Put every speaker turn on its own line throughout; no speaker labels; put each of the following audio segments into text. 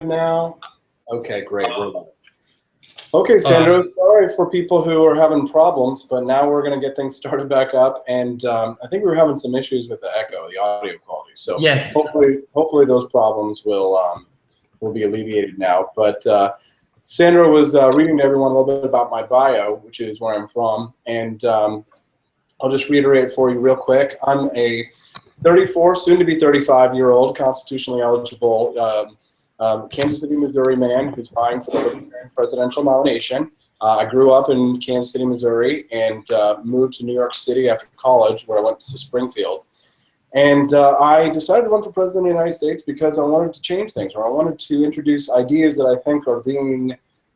now? Okay, great. We're live. Okay, Sandro, sorry for people who are having problems, but now we're going to get things started back up. And I think we were having some issues with the echo, the audio quality. So
yeah,
hopefully those problems will be alleviated now. But Sandro was reading to everyone a little bit about my bio, which is where I'm from. And I'll just reiterate for you real quick. I'm a 34, soon to be 35-year-old, constitutionally eligible Kansas City, Missouri man who's vying for the Libertarian presidential nomination. I grew up in Kansas City, Missouri, and moved to New York City after college, where I went to Springfield. And I decided to run for president of the United States because I wanted to change things, or I wanted to introduce ideas that I think are being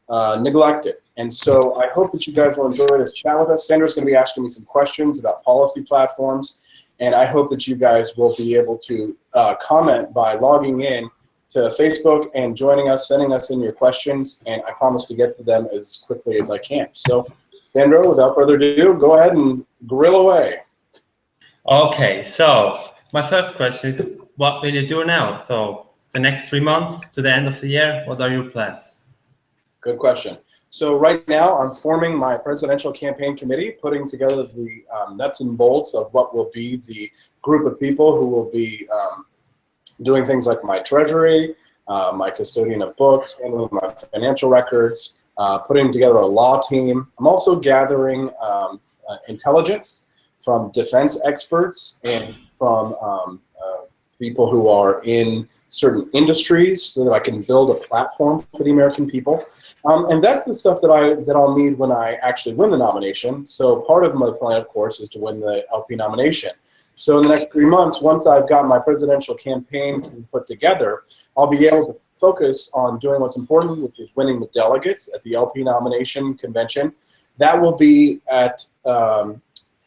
neglected. And so I hope that you guys will enjoy this chat with us. Sandra's going to be asking me some questions about policy platforms, and I hope that you guys will be able to comment by logging in to Facebook and joining us, sending us in your questions, and I promise to get to them as quickly as I can. So, Sandro, without further ado, go ahead and grill away.
Okay, so my first question is, what will you do now? So the next 3 months to the end of the year, what are your plans?
Good question. So right now, I'm forming my presidential campaign committee, putting together the nuts and bolts of what will be the group of people who will be doing things like my treasury, my custodian of books, handling my financial records, putting together a law team. I'm also gathering intelligence from defense experts and from people who are in certain industries so that I can build a platform for the American people. And that's the stuff that I'll need when I actually win the nomination. So part of my plan, of course, is to win the LP nomination. So in the next 3 months, once I've got my presidential campaign to put together, I'll be able to focus on doing what's important, which is winning the delegates at the LP nomination convention. That will be at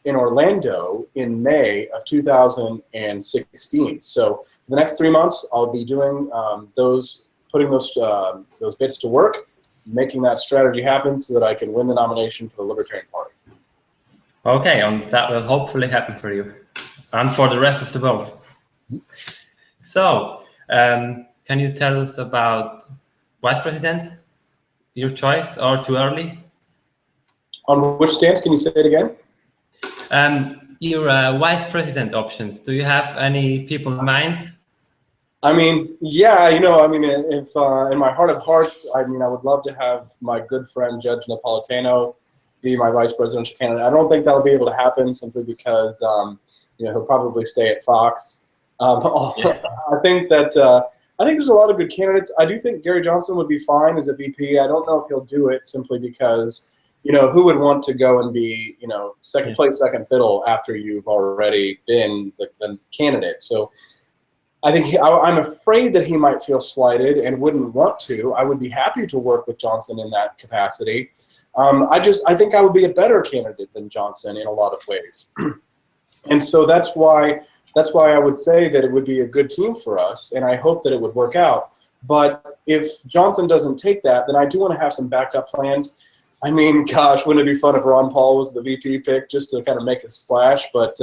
in Orlando in May of 2016. So for the next 3 months, I'll be doing putting those bits to work, making that strategy happen so that I can win the nomination for the Libertarian Party.
Okay, and that will hopefully happen for you and for the rest of the world. So, can you tell us about vice president, your choice, or too early?
On which stance? Can you say it again?
Your vice president options. Do you have any people in mind?
I mean, yeah, you know, I mean, if in my heart of hearts, I mean, I would love to have my good friend Judge Napolitano be my vice presidential candidate. I don't think that'll be able to happen simply because, you know, he'll probably stay at Fox. I think there's a lot of good candidates. I do think Gary Johnson would be fine as a VP. I don't know if he'll do it simply because, you know, who would want to go and be, you know, second fiddle after you've already been the candidate? So I think I'm afraid that he might feel slighted and wouldn't want to. I would be happy to work with Johnson in that capacity. I think I would be a better candidate than Johnson in a lot of ways. And so that's why I would say that it would be a good team for us, and I hope that it would work out. But if Johnson doesn't take that, then I do want to have some backup plans. I mean, gosh, wouldn't it be fun if Ron Paul was the VP pick just to kind of make a splash? But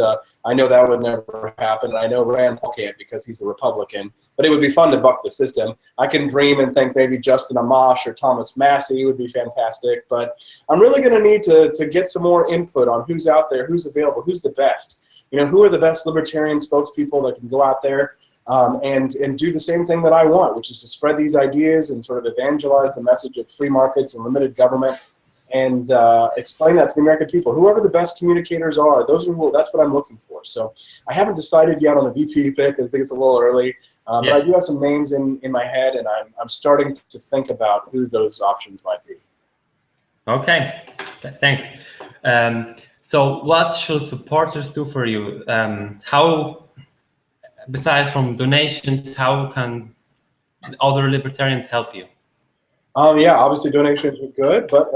I know that would never happen, and I know Rand Paul can't because he's a Republican. But it would be fun to buck the system. I can dream and think maybe Justin Amash or Thomas Massey would be fantastic. But I'm really going to need to get some more input on who's out there, who's available, who's the best. You know, who are the best libertarian spokespeople that can go out there and do the same thing that I want, which is to spread these ideas and sort of evangelize the message of free markets and limited government, and explain that to the American people. Whoever the best communicators are, that's what I'm looking for. So I haven't decided yet on a VP pick. I think it's a little early, but I do have some names in my head, and I'm starting to think about who those options might be.
Okay, thanks. So what should supporters do for you? How, besides from donations, how can other libertarians help you?
Yeah, obviously donations are good, but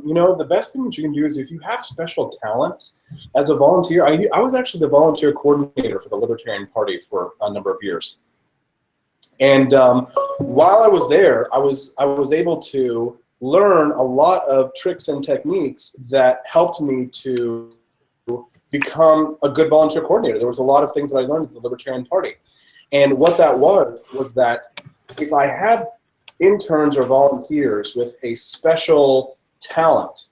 you know, the best thing that you can do is if you have special talents as a volunteer. I was actually the volunteer coordinator for the Libertarian Party for a number of years, and while I was there, I was able to learn a lot of tricks and techniques that helped me to become a good volunteer coordinator. There was a lot of things that I learned at the Libertarian Party, and what that was that if I had interns or volunteers with a special talent,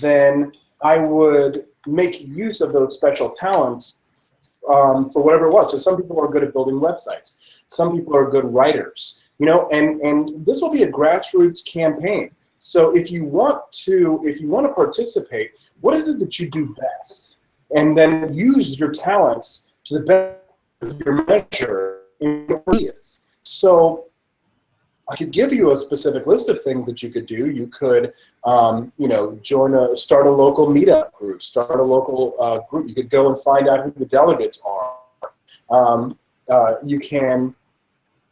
then I would make use of those special talents for whatever it was. So some people are good at building websites. Some people are good writers, you know, and this will be a grassroots campaign. So if you want to participate, what is it that you do best? And then use your talents to the best of your measure in areas. So I could give you a specific list of things that you could do. You could, you know, start a local meetup group, start a local group. You could go and find out who the delegates are. You can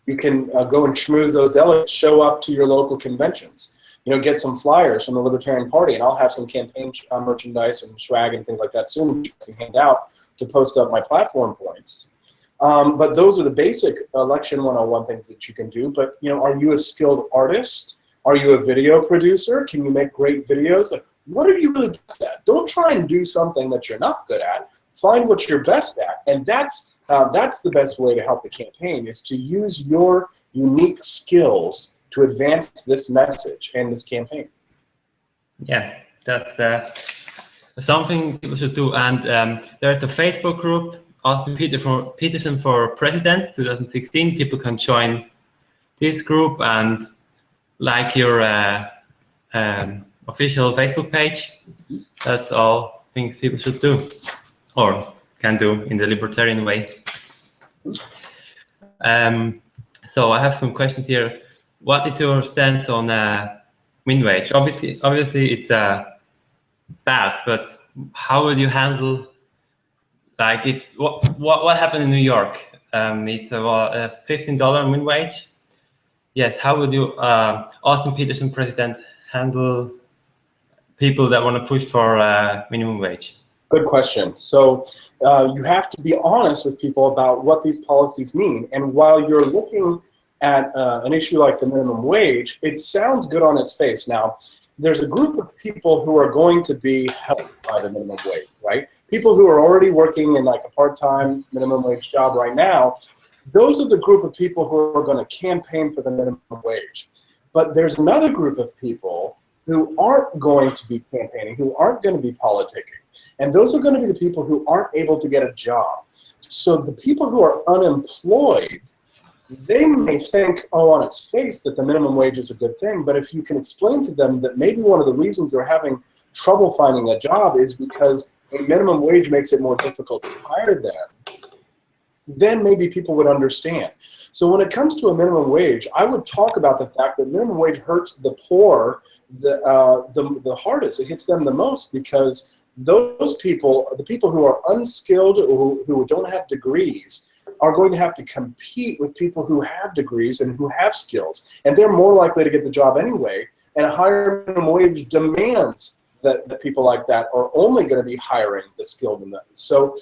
go and schmooze those delegates, show up to your local conventions. You know, get some flyers from the Libertarian Party, and I'll have some campaign merchandise and swag and things like that soon, which I can hand out to post up my platform points. But those are the basic election 101 things that you can do. But, you know, are you a skilled artist? Are you a video producer? Can you make great videos? Like, what are you really best at? Don't try and do something that you're not good at. Find what you're best at. And that's the best way to help the campaign, is to use your unique skills to advance this message and this campaign.
Yeah, that's something people should do. And there's a Facebook group, Austin Petersen for President 2016. People can join this group and like your official Facebook page. That's all things people should do, or can do in the libertarian way. So I have some questions here. What is your stance on minimum wage? Obviously it's bad, but how will you handle? Like, it's what happened in New York? It's a $15 minimum wage. Yes. How would you, Austin Petersen president, handle people that want to push for minimum wage?
Good question. So you have to be honest with people about what these policies mean. And while you're looking at an issue like the minimum wage, it sounds good on its face. Now, there's a group of people who are going to be helped by the minimum wage, right? People who are already working in like a part-time minimum wage job right now. Those are the group of people who are going to campaign for the minimum wage. But there's another group of people who aren't going to be campaigning, who aren't going to be politicking. And those are going to be the people who aren't able to get a job. So the people who are unemployed, they may think, oh, on its face that the minimum wage is a good thing, but if you can explain to them that maybe one of the reasons they're having trouble finding a job is because a minimum wage makes it more difficult to hire them, then maybe people would understand. So when it comes to a minimum wage, I would talk about the fact that minimum wage hurts the poor the hardest. It hits them the most because those people, the people who are unskilled, who don't have degrees, are going to have to compete with people who have degrees and who have skills. And they're more likely to get the job anyway. And a higher minimum wage demands that people like that are only going to be hiring the skilled. So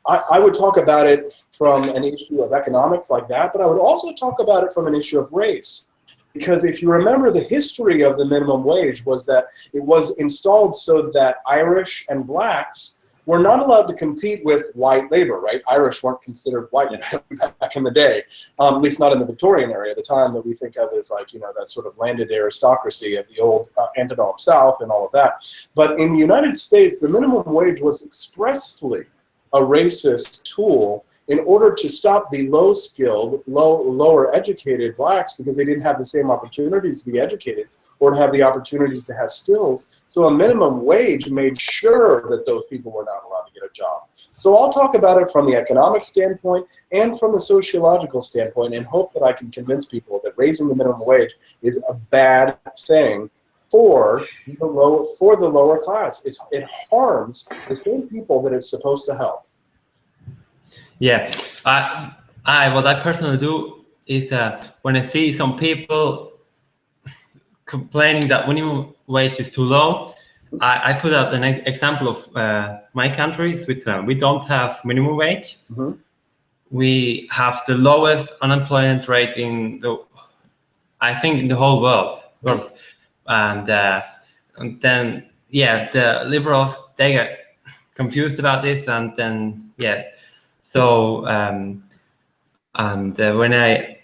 I would talk about it from an issue of economics like that, but I would also talk about it from an issue of race. Because if you remember, the history of the minimum wage was that it was installed so that Irish and blacks were not allowed to compete with white labor, right? Irish weren't considered white back in the day, at least not in the Victorian era, the time that we think of as like, you know, that sort of landed aristocracy of the old Antebellum South and all of that. But in the United States, the minimum wage was expressly a racist tool in order to stop the low-skilled, lower educated blacks because they didn't have the same opportunities to be educated or to have the opportunities to have skills. So a minimum wage made sure that those people were not allowed to get a job. So I'll talk about it from the economic standpoint and from the sociological standpoint and hope that I can convince people that raising the minimum wage is a bad thing for the lower class. It harms the same people that it's supposed to help.
Yeah, what I personally do is when I see some people complaining that minimum wage is too low, I put out an example of my country, Switzerland. We don't have minimum wage. Mm-hmm. We have the lowest unemployment rate in I think in the whole world. And then the liberals, they get confused about this, and then so when I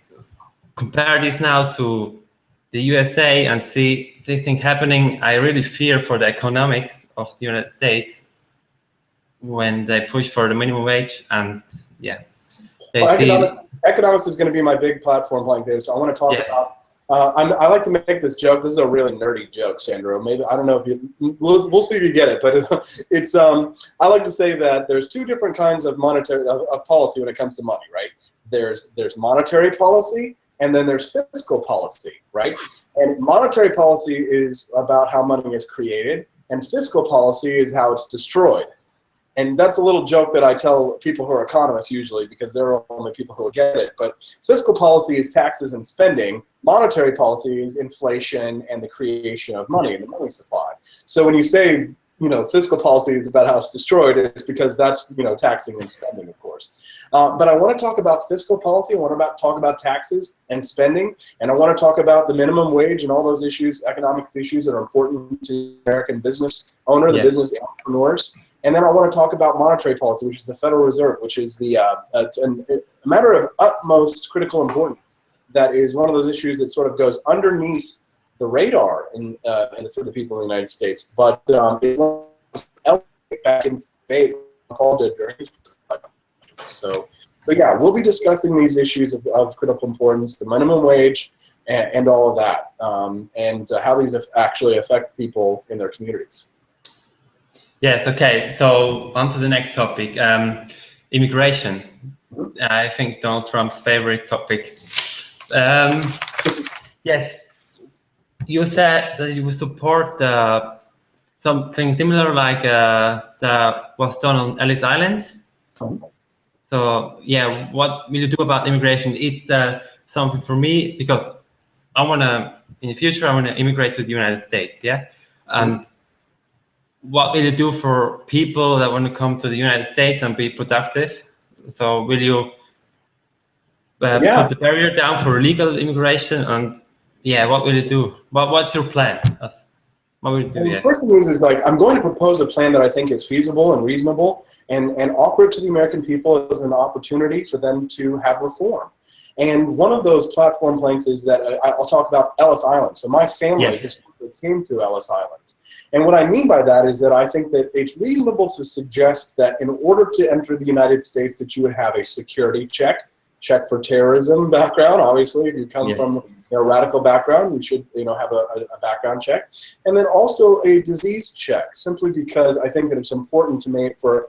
compare this now to the USA and see this thing happening, I really fear for the economics of the United States when they push for the minimum wage, and yeah, they
Well,
see.
economics is going to be my big platform like this. So I want to talk about. I like to make this joke. This is a really nerdy joke, Sandro. Maybe I don't know if you. We'll see if you get it, but it's. I like to say that there's two different kinds of monetary of policy when it comes to money, right? There's monetary policy, and then there's fiscal policy, right? And monetary policy is about how money is created, and fiscal policy is how it's destroyed. And that's a little joke that I tell people who are economists usually, because they're only people who will get it. But fiscal policy is taxes and spending. Monetary policy is inflation and the creation of money and the money supply. So when you say, fiscal policy is about how it's destroyed, it's because that's, taxing and spending, of course. But I want to talk about fiscal policy. I want to talk about taxes and spending. And I want to talk about the minimum wage and all those issues, economics issues that are important to the American business owner, the business entrepreneurs. And then I want to talk about monetary policy, which is the Federal Reserve, which is a matter of utmost critical importance. That is one of those issues that sort of goes underneath the radar for the people in the United States. But it was back in debate Paul did during his presentation. So yeah, we'll be discussing these issues of critical importance, the minimum wage, and all of that, and how these actually affect people in their communities.
Yes, okay. So on to the next topic, immigration. I think Donald Trump's favorite topic. Yes, you said that you would support something similar like that was done on Ellis Island. So yeah, what will you do about immigration? It's something for me, because in the future, I want to immigrate to the United States, yeah? And what will you do for people that want to come to the United States and be productive? So will you put the barrier down for legal immigration? And what will you do? What's your plan? What will you do?
Well, the first thing is like, I'm going to propose a plan that I think is feasible and reasonable, and offer it to the American people as an opportunity for them to have reform. And one of those platform planks is that I'll talk about Ellis Island. So my family came through Ellis Island. And what I mean by that is that I think that it's reasonable to suggest that in order to enter the United States, that you would have a security check for terrorism background. Obviously, if you come from a radical background, you should have a background check. And then also a disease check, simply because I think that it's important to make for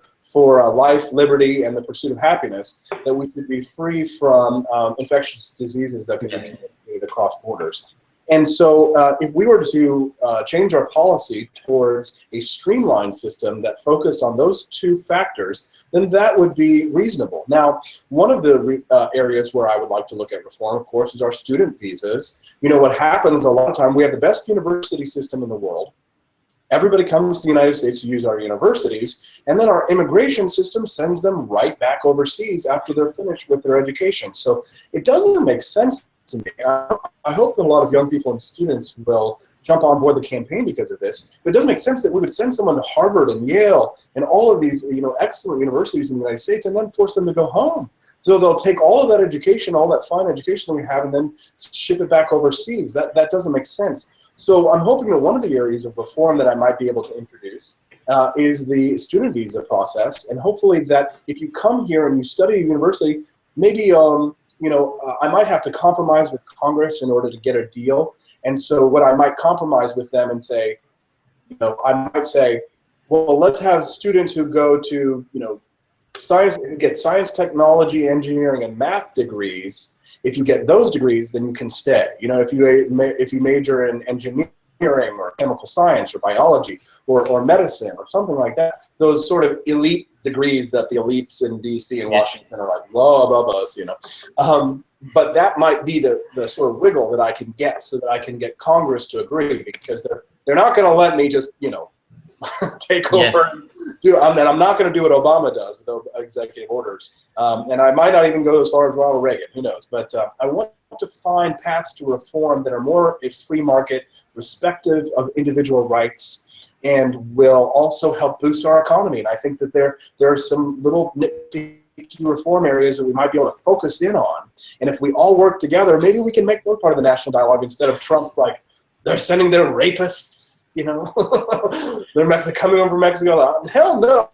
life, liberty, and the pursuit of happiness, that we should be free from infectious diseases that can be communicated across borders. And so if we were to change our policy towards a streamlined system that focused on those two factors, then that would be reasonable. Now, one of the areas where I would like to look at reform, of course, is our student visas. What happens a lot of time, we have the best university system in the world. Everybody comes to the United States to use our universities, and then our immigration system sends them right back overseas after they're finished with their education. So it doesn't make sense to me. I hope that a lot of young people and students will jump on board the campaign because of this. But it doesn't make sense that we would send someone to Harvard and Yale and all of these excellent universities in the United States and then force them to go home. So they'll take all of that education, all that fine education that we have, and then ship it back overseas. That doesn't make sense. So I'm hoping that one of the areas of reform that I might be able to introduce is the student visa process. And hopefully that if you come here and you study at a university, maybe I might have to compromise with Congress in order to get a deal. And so what I might compromise with them and say, I might say, well, let's have students who go to, science, who get science, technology, engineering, and math degrees. If you get those degrees, then you can stay. If you major in engineering or chemical science or biology or medicine or something like that, those sort of elite degrees that the elites in DC and Washington are like well above us, but that might be the sort of wiggle that I can get so that I can get Congress to agree, because they're not going to let me just take over and do. And I'm not going to do what Obama does with executive orders, and I might not even go as far as Ronald Reagan. Who knows? But I want to find paths to reform that are more a free market, respective of individual rights, and will also help boost our economy. And I think that there are some little nitty key reform areas that we might be able to focus in on. And if we all work together, maybe we can make those part of the national dialogue instead of Trump's like, they're sending their rapists, you know, they're coming over from Mexico. Hell no.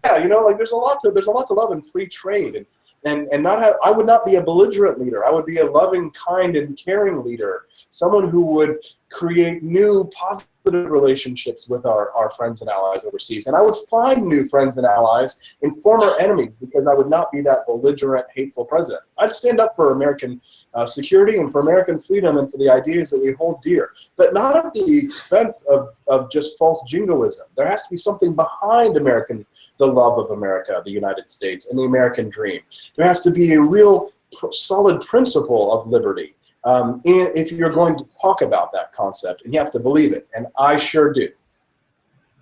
Yeah, you know, like there's a lot to love in free trade, and not have. I would not be a belligerent leader. I would be a loving, kind, and caring leader. Someone who would create new positive relationships with our friends and allies overseas. And I would find new friends and allies in former enemies, because I would not be that belligerent, hateful president. I'd stand up for American security and for American freedom and for the ideas that we hold dear, but not at the expense of just false jingoism. There has to be something behind the love of America, the United States, and the American dream. There has to be a real solid principle of liberty. If you're going to talk about that concept, and you have to believe it, and I sure do.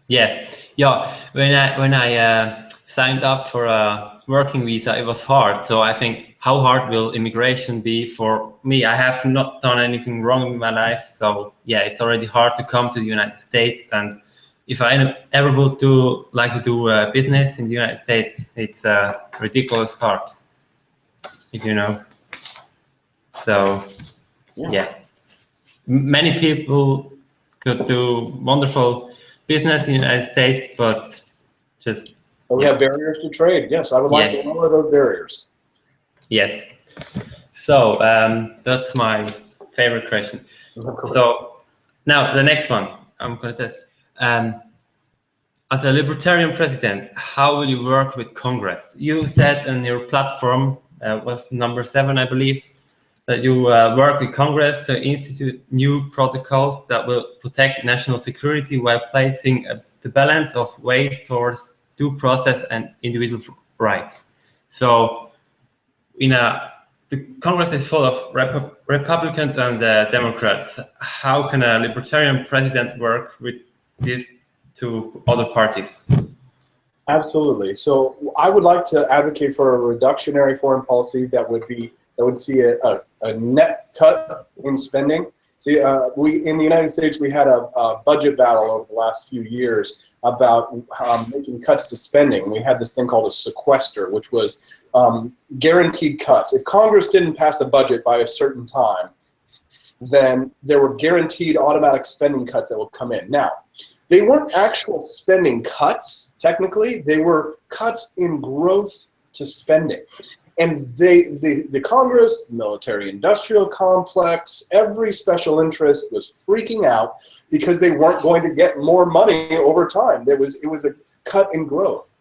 Yes, yeah. When I signed up for a working visa, it was hard. So I think, how hard will immigration be for me? I have not done anything wrong in my life, so yeah, it's already hard to come to the United States. And if I ever would like to do business in the United States, it's ridiculous hard, if you know. So. Yeah, many people could do wonderful business in the United States, but just...
But we have barriers to trade. Yes, I would like to lower those barriers.
Yes. So that's my favorite question. So now the next one, I'm going to test. As a Libertarian president, how will you work with Congress? You said in your platform, was number 7, I believe, that you work with Congress to institute new protocols that will protect national security while placing the balance of weight towards due process and individual rights. So, the Congress is full of Republicans and Democrats. How can a Libertarian president work with these two other parties?
Absolutely. So, I would like to advocate for a reductionary foreign policy that would see a net cut in spending. See, we in the United States, we had a budget battle over the last few years about making cuts to spending. We had this thing called a sequester, which was guaranteed cuts. If Congress didn't pass a budget by a certain time, then there were guaranteed automatic spending cuts that would come in. Now, they weren't actual spending cuts, technically. They were cuts in growth to spending. And the Congress, the military-industrial complex, every special interest was freaking out because they weren't going to get more money over time. It was a cut in growth.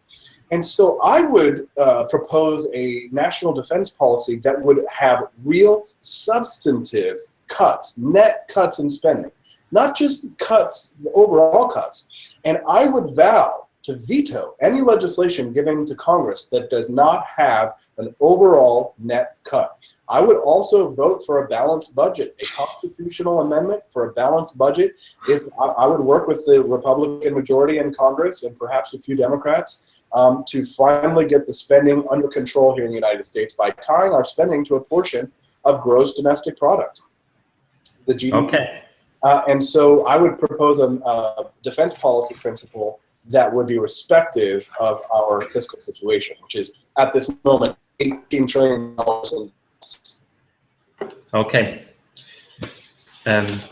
And so I would propose a national defense policy that would have real substantive cuts, net cuts in spending, not just cuts, overall cuts. And I would vow to veto any legislation given to Congress that does not have an overall net cut. I would also vote for a balanced budget, a constitutional amendment for a balanced budget. If I would work with the Republican majority in Congress and perhaps a few Democrats to finally get the spending under control here in the United States by tying our spending to a portion of gross domestic product, the GDP. Okay. And so I would propose a defense policy principle that would be respective of our fiscal situation, which is at this moment $18 trillion.
Okay. Yes.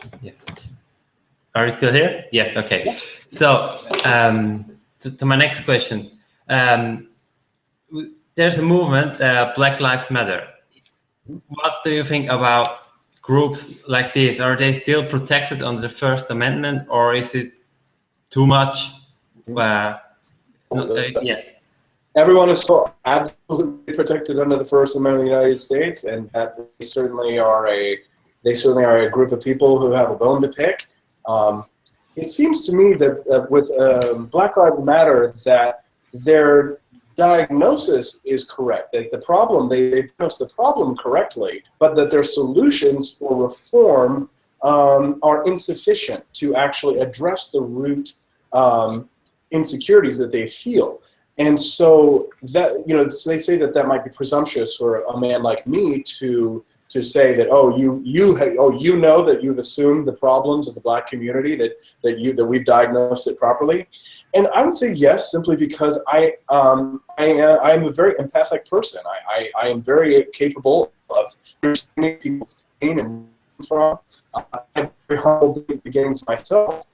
Are you still here? Yes. Okay. Yeah. So to my next question, there's a movement, Black Lives Matter. What do you think about groups like this? Are they still protected under the First Amendment, or is it too much? Yeah.
Everyone is so absolutely protected under the First Amendment of the United States, and that they certainly are a group of people who have a bone to pick. It seems to me that with Black Lives Matter, that their diagnosis is correct. That the problem, they diagnose the problem correctly, but that their solutions for reform are insufficient to actually address the root insecurities that they feel. And so that, so they say that might be presumptuous for a man like me to to say that, oh, you know that you've assumed the problems of the black community, that we've diagnosed it properly. And I would say yes, simply because I am a very empathic person. I am very capable of understanding people's pain and from. I have very humble beginnings myself.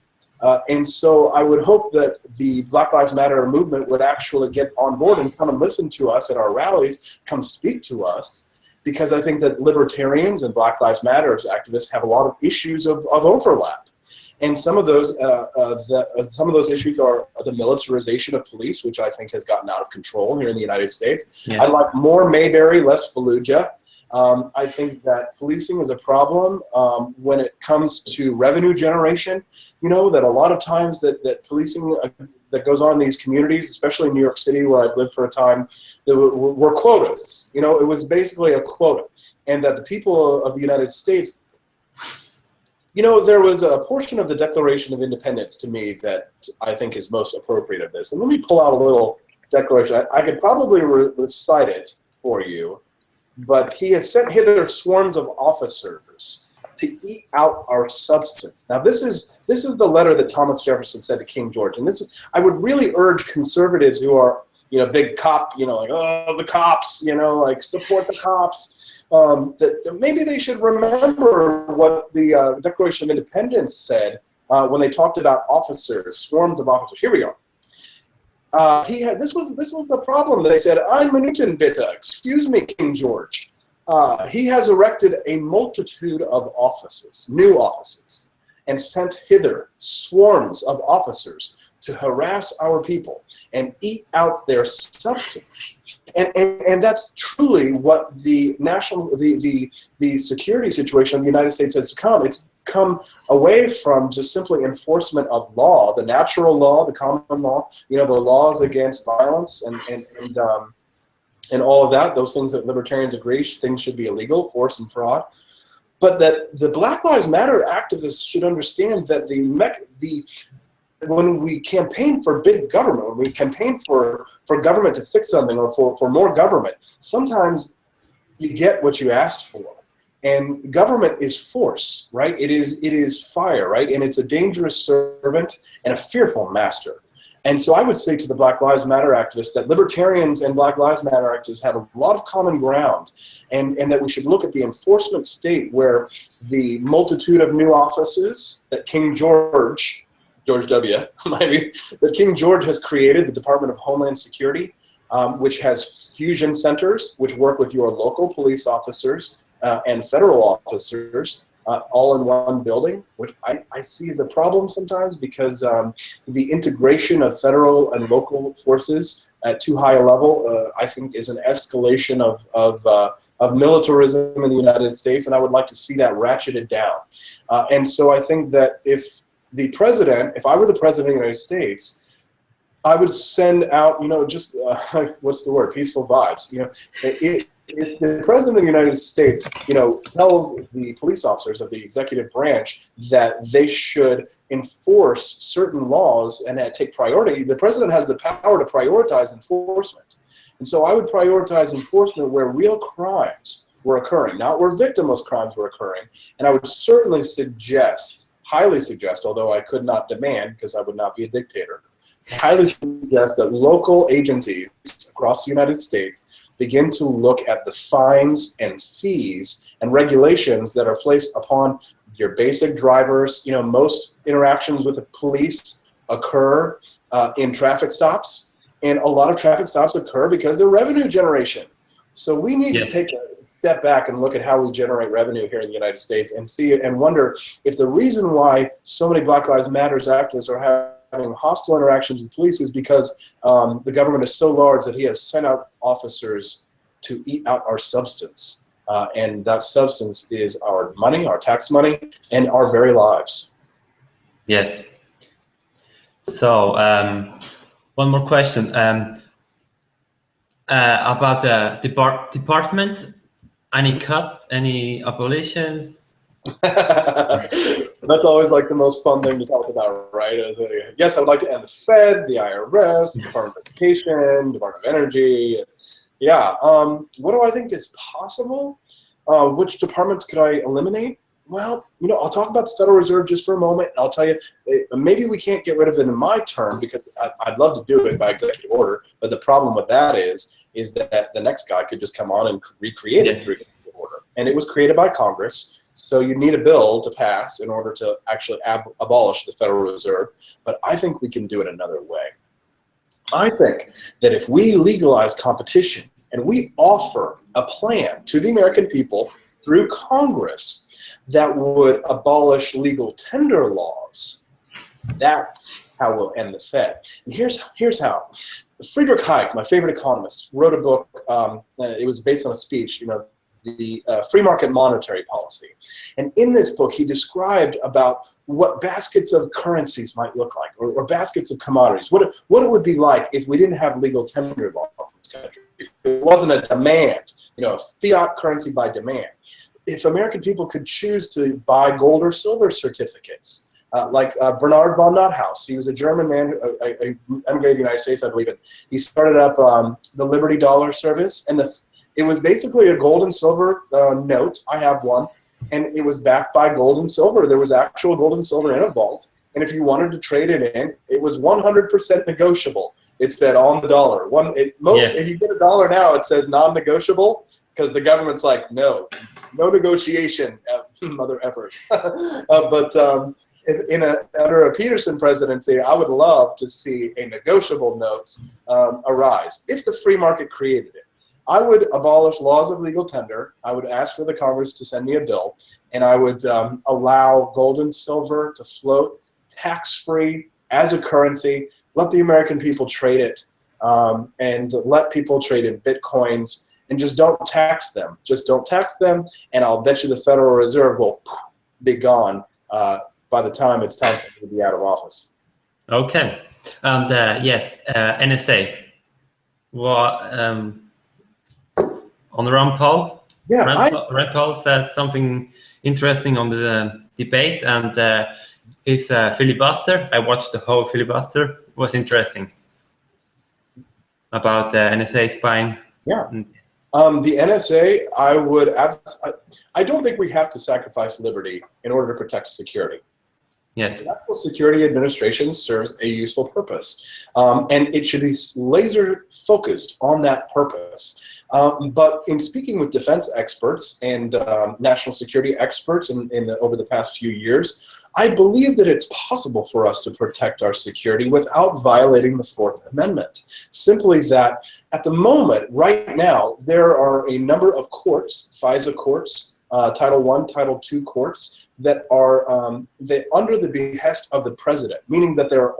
And so I would hope that the Black Lives Matter movement would actually get on board and come and listen to us at our rallies, come speak to us, because I think that libertarians and Black Lives Matter activists have a lot of issues of overlap. And some of those issues are the militarization of police, which I think has gotten out of control here in the United States.
Yeah.
I'd like more Mayberry, less Fallujah. I think that policing is a problem when it comes to revenue generation. You know, that a lot of times that policing that goes on in these communities, especially in New York City, where I've lived for a time, there were quotas. You know, it was basically a quota. And that the people of the United States, you know, there was a portion of the Declaration of Independence to me that I think is most appropriate of this. And let me pull out a little declaration. I could probably recite it for you. But he has sent hither swarms of officers to eat out our substance. Now, this is the letter that Thomas Jefferson said to King George, and I would really urge conservatives who are, you know, big cop, you know, like, oh, the cops, you know, like support the cops, that maybe they should remember what the Declaration of Independence said when they talked about officers, swarms of officers. Here we go. This was the problem. They said, "Ein Minuten bitte." Excuse me, King George. He has erected a multitude of offices, new offices, and sent hither swarms of officers to harass our people and eat out their substance. And that's truly what the security situation of the United States has become. It's come away from just simply enforcement of law, the natural law, the common law, you know, the laws against violence and all of that, those things that libertarians agree things should be illegal, force and fraud. But that the Black Lives Matter activists should understand that when we campaign for big government, when we campaign for government to fix something or for more government, sometimes you get what you asked for. And government is force, right? It is fire, right? And it's a dangerous servant and a fearful master. And so I would say to the Black Lives Matter activists that libertarians and Black Lives Matter activists have a lot of common ground, and that we should look at the enforcement state where the multitude of new offices that King George W., that King George has created, the Department of Homeland Security, which has fusion centers, which work with your local police officers and federal officers all in one building, which I see as a problem sometimes because the integration of federal and local forces at too high a level, I think, is an escalation of militarism in the United States, and I would like to see that ratcheted down. And so I think that if I were the president of the United States, I would send out, you know, just what's the word? Peaceful vibes. You know, if the president of the United States, you know, tells the police officers of the executive branch that they should enforce certain laws and take priority, the president has the power to prioritize enforcement. And so I would prioritize enforcement where real crimes were occurring, not where victimless crimes were occurring. And I would certainly suggest, highly suggest, although I could not demand because I would not be a dictator, highly suggest that local agencies across the United States begin to look at the fines and fees and regulations that are placed upon your basic drivers. You know, most interactions with the police occur in traffic stops, and a lot of traffic stops occur because they're revenue generation. So we need to take a step back and look at how we generate revenue here in the United States and see it and wonder if the reason why so many Black Lives Matter activists are having hostile interactions with police is because the government is so large that he has sent out officers to eat out our substance. And that substance is our money, our tax money, and our very lives.
Yes. So one more question about the department. Any cut, any abolitions?
That's always like the most fun thing to talk about, right? Yes, I would like to end the Fed, the IRS, Department of Education, Department of Energy. Yeah. What do I think is possible? Which departments could I eliminate? Well, I'll talk about the Federal Reserve just for a moment. And I'll tell you, maybe we can't get rid of it in my term because I'd love to do it by executive order. But the problem with that is that the next guy could just come on and recreate it through executive order. And it was created by Congress. So you need a bill to pass in order to actually abolish the Federal Reserve. But I think we can do it another way. I think that if we legalize competition and we offer a plan to the American people through Congress that would abolish legal tender laws, that's how we'll end the Fed. And here's how. Friedrich Hayek, my favorite economist, wrote a book. It was based on a speech, the free market monetary policy. And in this book, he described about what baskets of currencies might look like, or baskets of commodities, what it would be like if we didn't have legal tender law in this country, if it wasn't a demand, a fiat currency by demand. If American people could choose to buy gold or silver certificates, like Bernard von Nothaus. He was a German man who emigrated to the United States, I believe. He started up the Liberty Dollar service, and it was basically a gold and silver note. I have one, and it was backed by gold and silver. There was actual gold and silver in a vault, and if you wanted to trade it in, it was 100% negotiable. It said on the dollar. If you get a dollar now, it says non-negotiable because the government's like, no negotiation, mother effers. But under a Petersen presidency, I would love to see a negotiable notes arise if the free market created it. I would abolish laws of legal tender. I would ask for the Congress to send me a bill, and I would allow gold and silver to float tax-free as a currency. Let the American people trade it, and let people trade in Bitcoins, and just don't tax them. Just don't tax them, and I'll bet you the Federal Reserve will be gone by the time it's time for me to be out of office.
Okay. And yes, NSA. On the Rand Paul?
Yeah,
Rand Paul said something interesting on the debate, and his filibuster. I watched the whole filibuster. It was interesting about the NSA spying.
Yeah. The NSA, I don't think we have to sacrifice liberty in order to protect security.
Yes.
The National Security Administration serves a useful purpose, and it should be laser focused on that purpose. But in speaking with defense experts and national security experts over the past few years, I believe that it's possible for us to protect our security without violating the Fourth Amendment. Simply that at the moment, right now, there are a number of courts, FISA courts, Title I, Title II courts, that are under the behest of the president, meaning that they're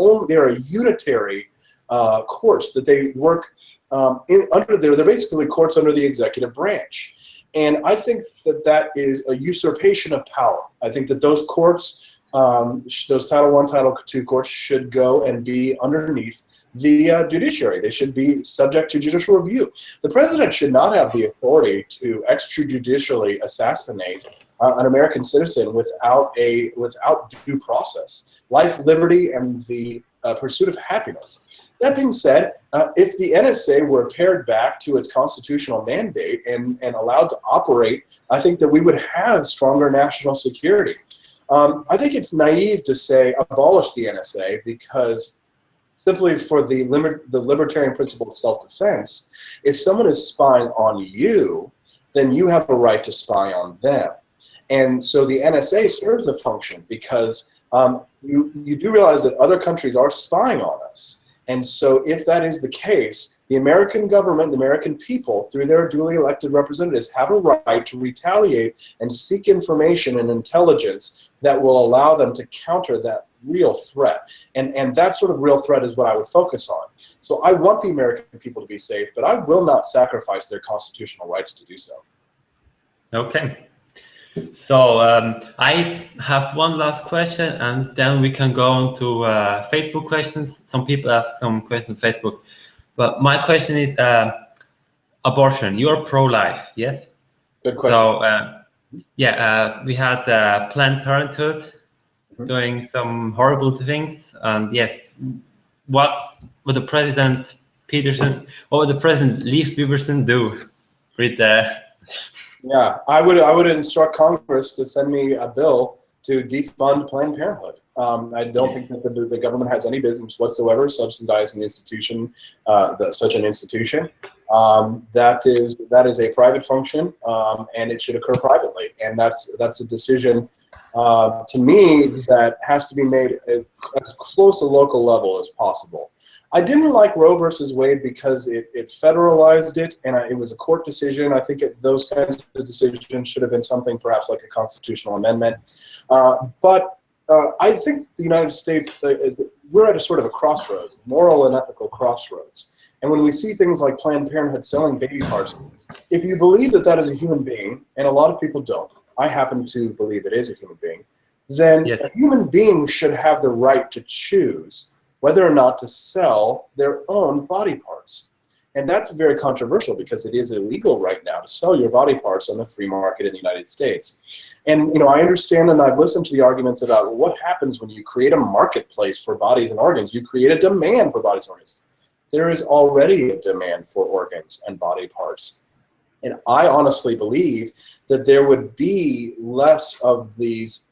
unitary courts that they work they're basically courts under the executive branch. And I think that is a usurpation of power. I think that those courts, those Title I, Title II courts should go and be underneath the judiciary. They should be subject to judicial review. The president should not have the authority to extrajudicially assassinate an American citizen without due process, life, liberty, and the pursuit of happiness. That being said, if the NSA were pared back to its constitutional mandate and allowed to operate, I think that we would have stronger national security. I think it's naive to say abolish the NSA because simply for the libertarian principle of self-defense, if someone is spying on you, then you have a right to spy on them. And so the NSA serves a function because you do realize that other countries are spying on us. And so if that is the case, the American government, the American people, through their duly elected representatives, have a right to retaliate and seek information and intelligence that will allow them to counter that real threat. And that sort of real threat is what I would focus on. So I want the American people to be safe, but I will not sacrifice their constitutional rights to do so.
Okay. So I have one last question, and then we can go on to Facebook questions. Some people ask some questions on Facebook, but my question is abortion. You're pro-life, yes?
Good question.
So we had Planned Parenthood doing some horrible things, and yes, what would the President Petersen, what would the President Leif Petersen do with
Yeah, I would instruct Congress to send me a bill to defund Planned Parenthood. I don't think that the government has any business whatsoever subsidizing such an institution. That is a private function, and it should occur privately. And that's a decision to me that has to be made at as close a local level as possible. I didn't like Roe versus Wade because it federalized it, and it was a court decision. I think those kinds of decisions should have been something perhaps like a constitutional amendment. But I think the United States, we're at a sort of a crossroads, moral and ethical crossroads. And when we see things like Planned Parenthood selling baby parts, if you believe that that is a human being, and a lot of people don't, I happen to believe it is a human being, then a human being should have the right to choose whether or not to sell their own body parts. And that's very controversial because it is illegal right now to sell your body parts on the free market in the United States. And I understand, and I've listened to the arguments about what happens when you create a marketplace for bodies and organs. You create a demand for bodies and organs. There is already a demand for organs and body parts. And I honestly believe that there would be less of these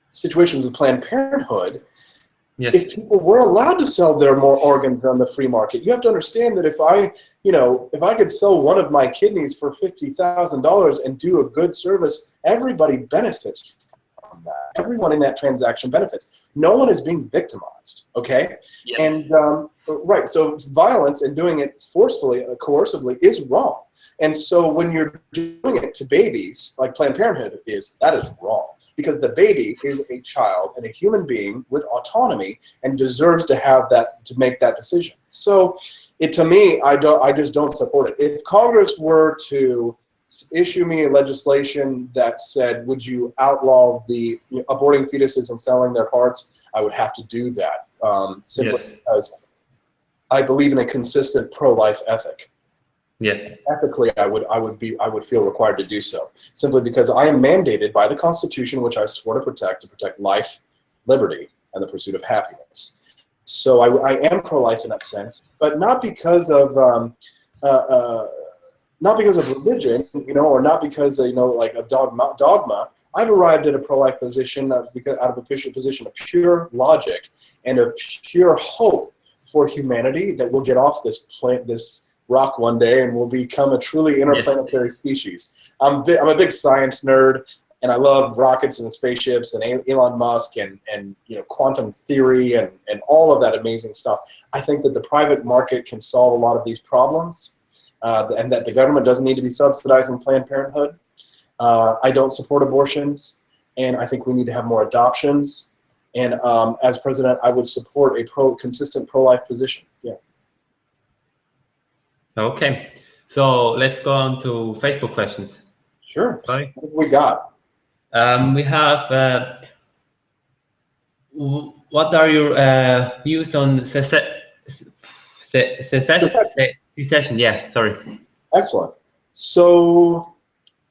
situations with Planned Parenthood if people were allowed to sell their more organs on the free market. You have to understand that if I could sell one of my kidneys for $50,000 and do a good service, everybody benefits from that. Everyone in that transaction benefits. No one is being victimized, okay? And right, so violence and doing it forcefully, coercively is wrong. And so when you're doing it to babies, like Planned Parenthood is, that is wrong. Because the baby is a child and a human being with autonomy and deserves to have that, to make that decision. So to me, I just don't support it. If Congress were to issue me a legislation that said, would you outlaw the aborting fetuses and selling their parts, I would have to do that simply because I believe in a consistent pro-life ethic. Ethically, I would feel required to do so, simply because I am mandated by the Constitution, which I swore to protect life, liberty, and the pursuit of happiness. So I am pro-life in that sense, but not because of religion, or not because like of dogma. I've arrived at a pro-life position because out of a position of pure logic and of pure hope for humanity that we'll get off this rock one day and we'll become a truly interplanetary species. I'm a big science nerd, and I love rockets and spaceships and Elon Musk and quantum theory and all of that amazing stuff. I think that the private market can solve a lot of these problems, and that the government doesn't need to be subsidizing Planned Parenthood. I don't support abortions, and I think we need to have more adoptions. And as president, I would support a consistent pro-life position.
Okay, so let's go on to Facebook questions.
Sure.
Sorry.
What have we got?
We have, what are your views on secession? Yeah, sorry.
Excellent. So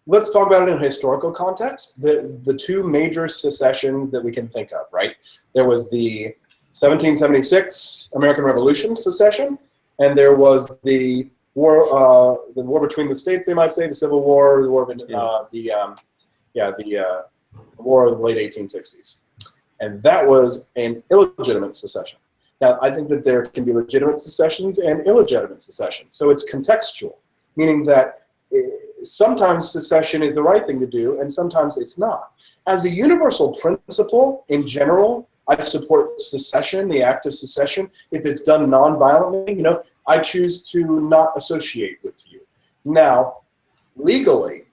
let's talk about it in a historical context. The two major secessions that we can think of, right? There was the 1776 American Revolution secession, and there was the war between the states, they might say, the Civil War, the war of the war of the late 1860s, and that was an illegitimate secession. Now, I think that there can be legitimate secessions and illegitimate secessions, so it's contextual, meaning that sometimes secession is the right thing to do, and sometimes it's not. As a universal principle, in general, I support secession, the act of secession, if it's done non-violently. I choose to not associate with you. Now, legally,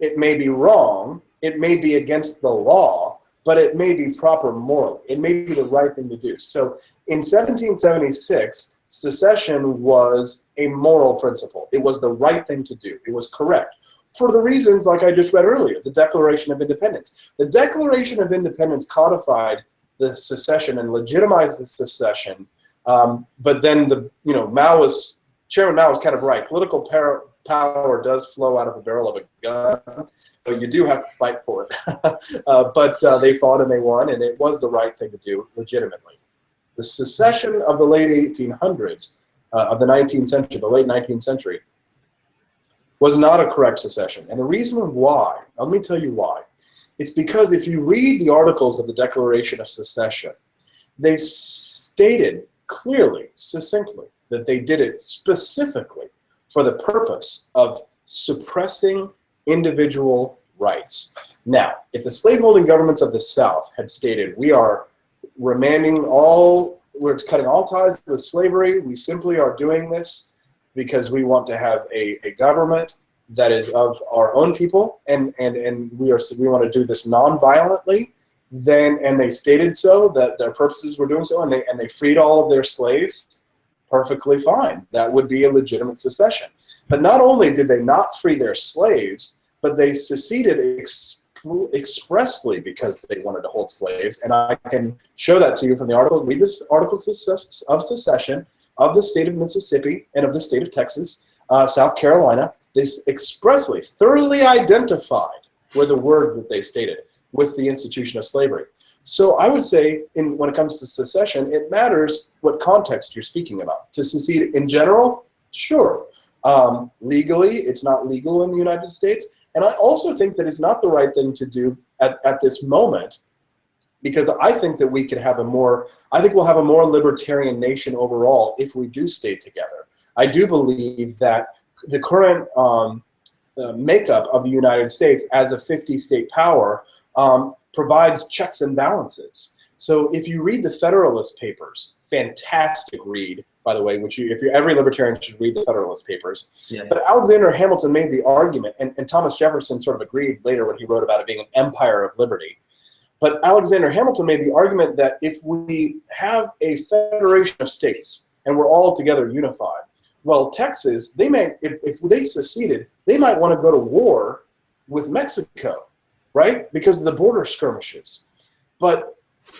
it may be wrong, it may be against the law, but it may be proper morally. It may be the right thing to do. So in 1776, secession was a moral principle. It was the right thing to do. It was correct. For the reasons like I just read earlier, the Declaration of Independence. The Declaration of Independence codified the secession and legitimized the secession, but then Chairman Mao was kind of right. Political power does flow out of the barrel of a gun, so you do have to fight for it. But they fought and they won, and it was the right thing to do legitimately. The secession of the late 1800s, of the 19th century, the late 19th century, was not a correct secession. And the reason why, let me tell you why. It's because if you read the articles of the Declaration of Secession, they stated clearly, succinctly, that they did it specifically for the purpose of suppressing individual rights. Now, if the slaveholding governments of the South had stated, we are we're cutting all ties with slavery, we simply are doing this because we want to have a government that is of our own people, and we want to do this non-violently, and they stated so, that their purposes were doing so, and they freed all of their slaves, perfectly fine. That would be a legitimate secession. But not only did they not free their slaves, but they seceded expressly because they wanted to hold slaves. And I can show that to you from the article. Read this Articles of Secession of the state of Mississippi and of the state of Texas, South Carolina. They expressly, thoroughly identified were the words that they stated with the institution of slavery. So I would say, when it comes to secession, it matters what context you're speaking about. To secede in general, sure. Legally, it's not legal in the United States. And I also think that it's not the right thing to do at this moment, because I think that we'll have a more libertarian nation overall if we do stay together. I do believe that the current makeup of the United States as a 50-state power provides checks and balances. So if you read the Federalist Papers, fantastic read, by the way, every libertarian should read the Federalist Papers. Yeah. But Alexander Hamilton made the argument, and Thomas Jefferson sort of agreed later when he wrote about it being an empire of liberty. But Alexander Hamilton made the argument that if we have a federation of states and we're all together unified, well, Texas, if they seceded, they might want to go to war with Mexico, right? Because of the border skirmishes. But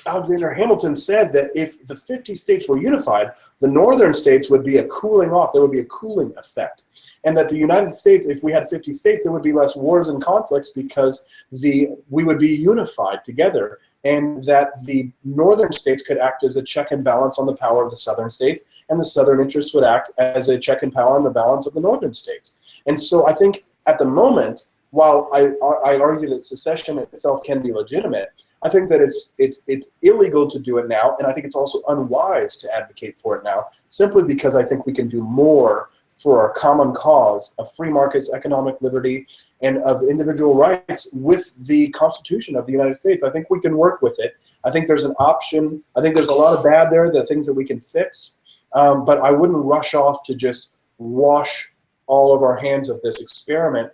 Alexander Hamilton said that if the 50 states were unified, the northern states would be a cooling off. There would be a cooling effect. And that the United States, if we had 50 states, there would be less wars and conflicts because we would be unified together. And that the northern states could act as a check and balance on the power of the southern states, and the southern interests would act as a check and power on the balance of the northern states. And so I think at the moment, while I argue that secession itself can be legitimate, I think that it's illegal to do it now, and I think it's also unwise to advocate for it now, simply because I think we can do more for our common cause of free markets, economic liberty, and of individual rights with the Constitution of the United States. I think we can work with it. I think there's an option. I think there's a lot of bad there, the things that we can fix, but I wouldn't rush off to just wash all of our hands of this experiment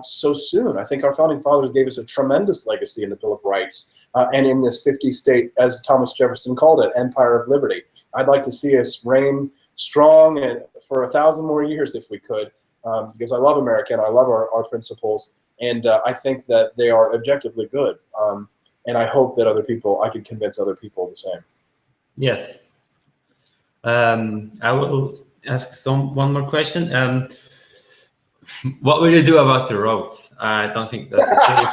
so soon. I think our founding fathers gave us a tremendous legacy in the Bill of Rights and in this 50-state, as Thomas Jefferson called it, empire of liberty. I'd like to see us reign strong and for 1,000 more years if we could, because I love America and I love our principles, and I think that they are objectively good. And I hope that I could convince other people the same.
Yes. I will ask one more question. What will you do about the roads? I don't think that's the case.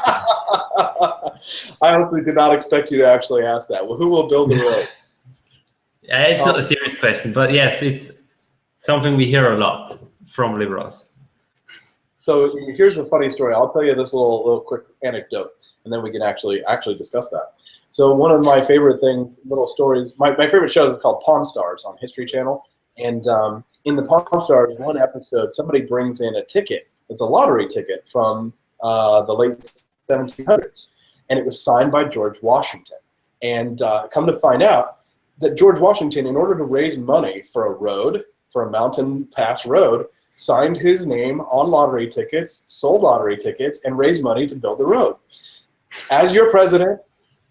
I honestly did not expect you to actually ask that. Well, who will build the road?
Yeah, it's not a serious question, but yes, it's something we hear a lot from liberals.
So here's a funny story. I'll tell you this little quick anecdote, and then we can actually discuss that. So one of my favorite little stories, my favorite show is called Pawn Stars on History Channel. And in the Pawn Stars, one episode, somebody brings in a ticket. It's a lottery ticket from the late 1700s. And it was signed by George Washington. And come to find out that George Washington, in order to raise money for a road, for a mountain pass road, signed his name on lottery tickets, sold lottery tickets, and raised money to build the road. As your president,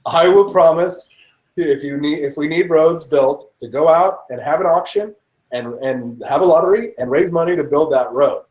I will promise, if we need roads built, to go out and have an auction and have a lottery and raise money to build that road.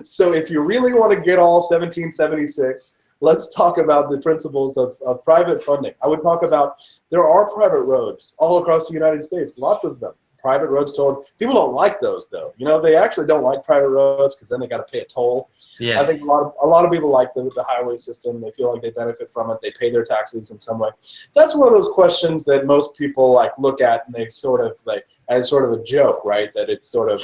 So if you really want to get all 1776, let's talk about the principles of private funding. I would talk about, there are private roads all across the United States, lots of them. private roads towed. People don't like those, though. You know, they actually don't like private roads because then they got to pay a toll.
Yeah.
I think a lot of people like the highway system. They feel like they benefit from it. They pay their taxes in some way. That's one of those questions that most people like look at and they sort of like as sort of a joke, right? That it's sort of,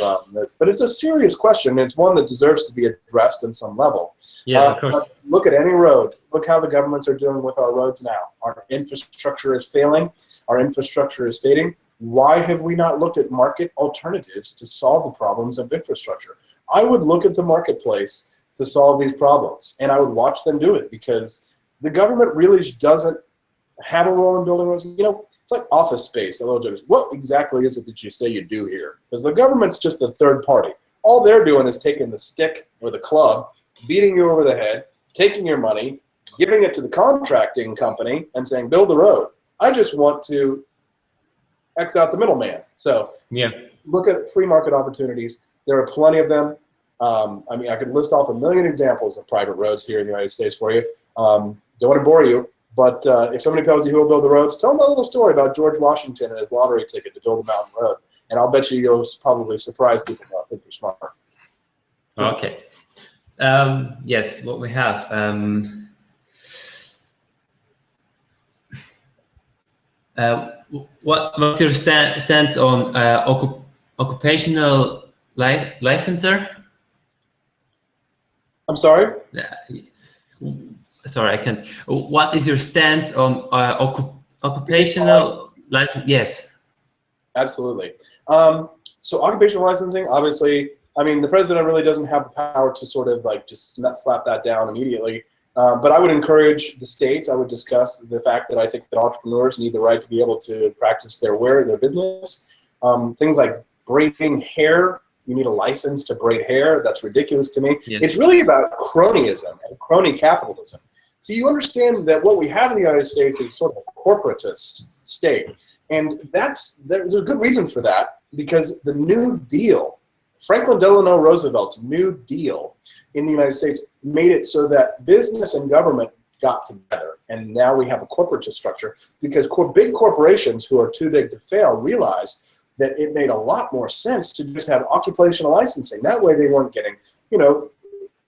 but it's a serious question. It's one that deserves to be addressed in some level.
Yeah, of course.
Look at any road. Look how the governments are doing with our roads now. Our infrastructure is failing. Our infrastructure is fading. Why have we not looked at market alternatives to solve the problems of infrastructure? I would look at the marketplace to solve these problems, and I would watch them do it because the government really doesn't have a role in building roads. You know, it's like Office Space. A little joke. What exactly is it that you say you do here? Because the government's just the third party. All they're doing is taking the stick or the club, beating you over the head, taking your money, giving it to the contracting company, and saying, build the road. I just want to X out the middleman. So
yeah,
look at free market opportunities. There are plenty of them. I mean, I could list off a million examples of private roads here in the United States for you. Don't want to bore you, but if somebody tells you who will build the roads, tell them a little story about George Washington and his lottery ticket to build the mountain road. And I'll bet you'll probably surprise people who I think you're smart.
Okay. Yes, what we have. What's your stance on occupational licensor?
I'm sorry?
Sorry, I can't. What is your stance on occupational license? Yes.
Absolutely. So occupational licensing, obviously, I mean, the president really doesn't have the power to sort of like just slap that down immediately. But I would encourage the states. I would discuss the fact that I think that entrepreneurs need the right to be able to practice their business. Things like braiding hair. You need a license to braid hair. That's ridiculous to me.
Yes.
It's really about cronyism and crony capitalism. So you understand that what we have in the United States is sort of a corporatist state. And there's a good reason for that, because the New Deal, Franklin Delano Roosevelt's New Deal in the United States made it so that business and government got together. And now we have a corporatist structure because big corporations who are too big to fail realized that it made a lot more sense to just have occupational licensing. That way they weren't getting, you know,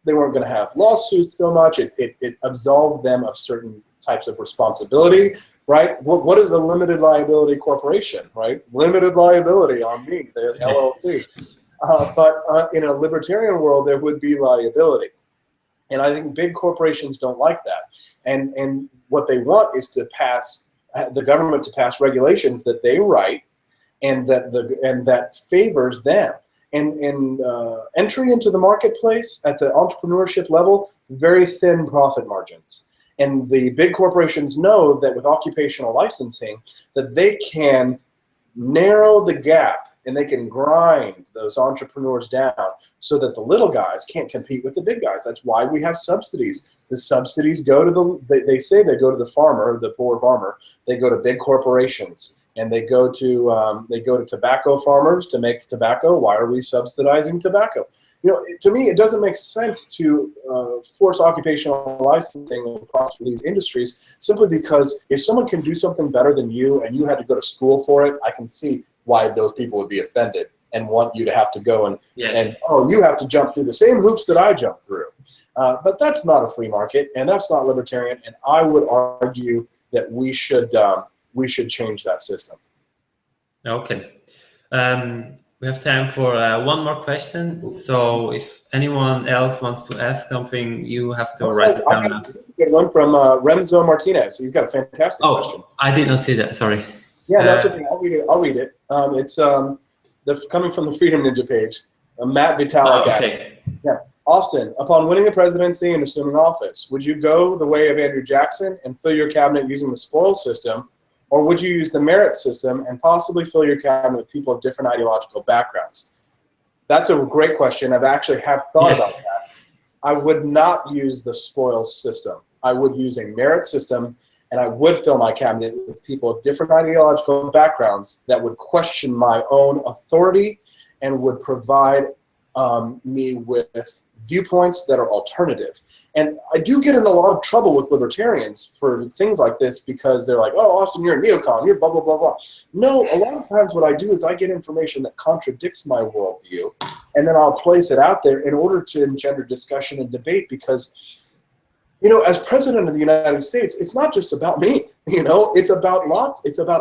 they weren't going to have lawsuits so much. It absolved them of certain types of responsibility, right? What is a limited liability corporation, right? Limited liability on me, the LLC. But in a libertarian world, there would be liability. And I think big corporations don't like that. And what they want is to pass, the government to pass regulations that they write and that favors them. And entry into the marketplace at the entrepreneurship level, very thin profit margins. And the big corporations know that with occupational licensing, that they can narrow the gap and they can grind those entrepreneurs down so that the little guys can't compete with the big guys. That's why we have subsidies. The subsidies go to they say they go to the farmer, the poor farmer. They go to big corporations. And they go to tobacco farmers to make tobacco. Why are we subsidizing tobacco? You know, to me, it doesn't make sense to force occupational licensing across these industries simply because if someone can do something better than you and you had to go to school for it, I can see why those people would be offended and want you to have to go and you have to jump through the same hoops that I jumped through. But that's not a free market, and that's not libertarian. And I would argue that we should change that system.
Okay. We have time for one more question. So if anyone else wants to ask something, you have to write it down.
I get one from Remzo Martinez. He's got a fantastic question.
I did not see that. Sorry.
Yeah, that's okay. I'll read it. It's coming from the Freedom Ninja page. Matt Vitalik.
Okay.
Yeah. Austin, upon winning the presidency and assuming office, would you go the way of Andrew Jackson and fill your cabinet using the spoils system? Or would you use the merit system and possibly fill your cabinet with people of different ideological backgrounds? That's a great question. I've actually thought about that. I would not use the spoils system. I would use a merit system, and I would fill my cabinet with people of different ideological backgrounds that would question my own authority and would provide me with viewpoints that are alternative. And I do get in a lot of trouble with libertarians for things like this because they're like, oh, Austin, you're a neocon, you're blah, blah, blah, blah. No, a lot of times what I do is I get information that contradicts my worldview, and then I'll place it out there in order to engender discussion and debate because, you know, as president of the United States, it's not just about me, you know, it's about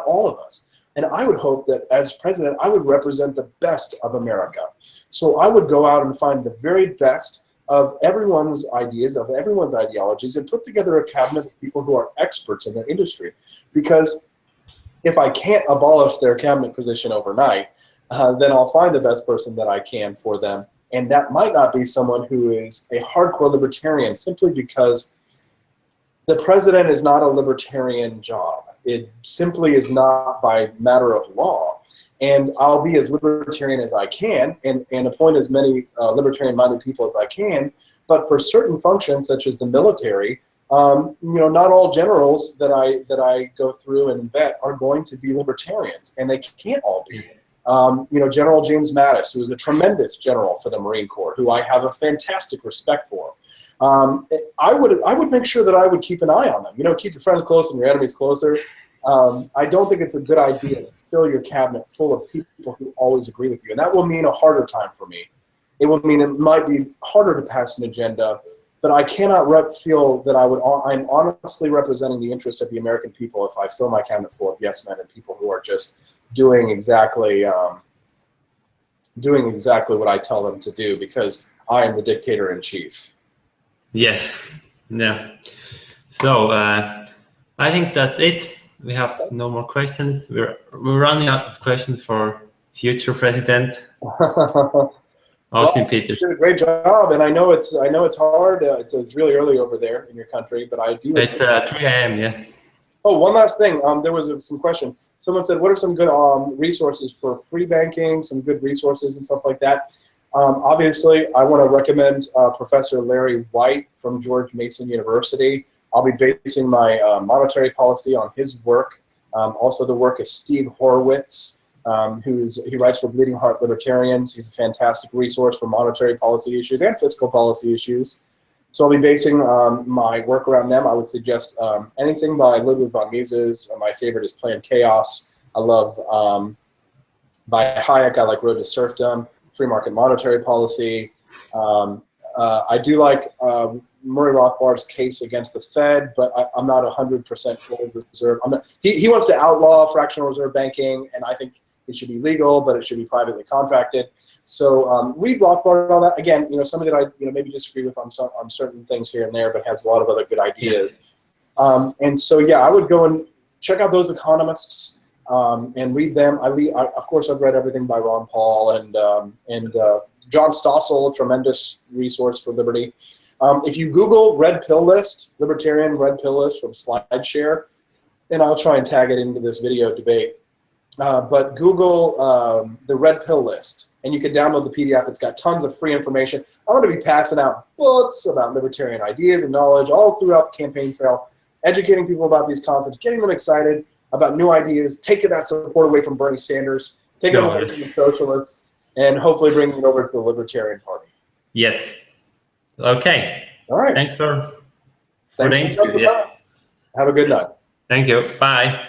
all of us. And I would hope that as president, I would represent the best of America. So I would go out and find the very best of everyone's ideas, of everyone's ideologies, and put together a cabinet of people who are experts in their industry. Because if I can't abolish their cabinet position overnight, then I'll find the best person that I can for them. And that might not be someone who is a hardcore libertarian, simply because the president is not a libertarian job. It simply is not by matter of law. And I'll be as libertarian as I can and appoint as many libertarian-minded people as I can. But for certain functions, such as the military, you know, not all generals that I go through and vet are going to be libertarians, and they can't all be. You know, General James Mattis, who was a tremendous general for the Marine Corps, who I have a fantastic respect for. I would make sure that I would keep an eye on them. You know, keep your friends close and your enemies closer. I don't think it's a good idea to fill your cabinet full of people who always agree with you, and that will mean a harder time for me. It will mean it might be harder to pass an agenda, but I cannot feel that I'm honestly representing the interests of the American people if I fill my cabinet full of yes men and people who are just doing exactly what I tell them to do because I am the dictator in chief.
Yes. Yeah. So I think that's it. We have no more questions. We're running out of questions for future president Austin Petersen.
You did a great job, and I know it's hard. It's really early over there in your country, but I do.
It's 3 a.m. Yeah.
Oh, one last thing. There was some question. Someone said, "What are some good resources for free banking? Some good resources and stuff like that." Obviously, I want to recommend Professor Larry White from George Mason University. I'll be basing my monetary policy on his work. Also, the work of Steve Horowitz, he writes for Bleeding Heart Libertarians. He's a fantastic resource for monetary policy issues and fiscal policy issues. So I'll be basing my work around them. I would suggest anything by Ludwig von Mises. My favorite is Planned Chaos. I love, by Hayek, I like Road to Serfdom, Free Market Monetary Policy. I do like Murray Rothbard's case against the Fed, but I'm not 100% gold reserve. He wants to outlaw fractional reserve banking, and I think it should be legal, but it should be privately contracted. So read Rothbard on that. Again, you know, somebody that I maybe disagree with on certain things here and there, but has a lot of other good ideas. And so yeah, I would go and check out those economists and read them. Of course, I've read everything by Ron Paul and John Stossel, a tremendous resource for liberty. If you Google Red Pill List, Libertarian Red Pill List from SlideShare, and I'll try and tag it into this video debate, but Google the Red Pill List, and you can download the PDF. It's got tons of free information. I'm going to be passing out books about libertarian ideas and knowledge all throughout the campaign trail, educating people about these concepts, getting them excited about new ideas, taking that support away from Bernie Sanders, taking it away from the socialists, and hopefully bringing it over to the Libertarian Party.
Yes. Okay.
All right.
Thanks for
the interview. Yeah. Have a good night.
Thank you. Bye.